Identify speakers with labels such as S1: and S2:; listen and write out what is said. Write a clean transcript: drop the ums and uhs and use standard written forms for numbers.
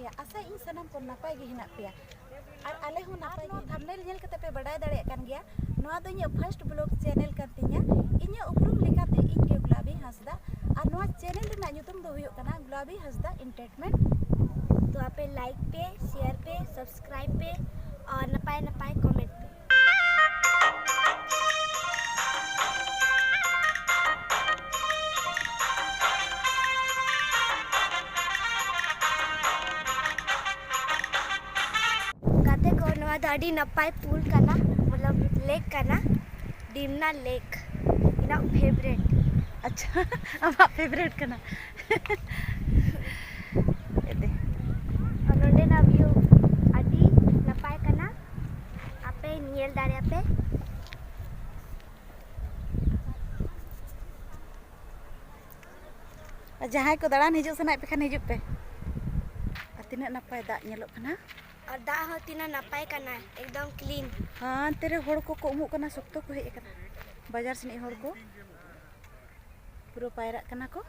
S1: पेया आशा इन सनम को नपाय गे हिना पेया और आले हो नपाय नो थंबनेल नेल कते पे बडाय दाड़े कान गया नोआ दो इᱧ फर्स्ट ब्लॉग चैनल कान तिया इᱧ उपरुम लेकाते इन के गुलाबी हंसदा और नोआ चैनल रेना nyutum दो हुयो कना गुलाबी हंसदा एंटरटेनमेंट।
S2: तो आप लाइक पे, शेयर पे, सब्सक्राइब पे और नपाय नपाय कमेंट पे। गाते को नवा दाडी नपाय पूल कना मतलब लेक कना डिमना लेक इना फेवरेट।
S1: अच्छा आमा फेवरेट कना एदे
S2: और नोंडे ना व्यू आदि नपाय कना आपे नियल दाड़े आपे।
S1: जहां को दाड़ान हिजुग सनाय पे खान हिजुग पे तिना नपाय दा नेलोग कना
S2: और दा हो तिना नपाय कना एकदम क्लीन।
S1: हाँ तेरे होड़ को उमुक कना सख्तो को हेज कना बाजार से होड़ को पूरा पायरा कना को।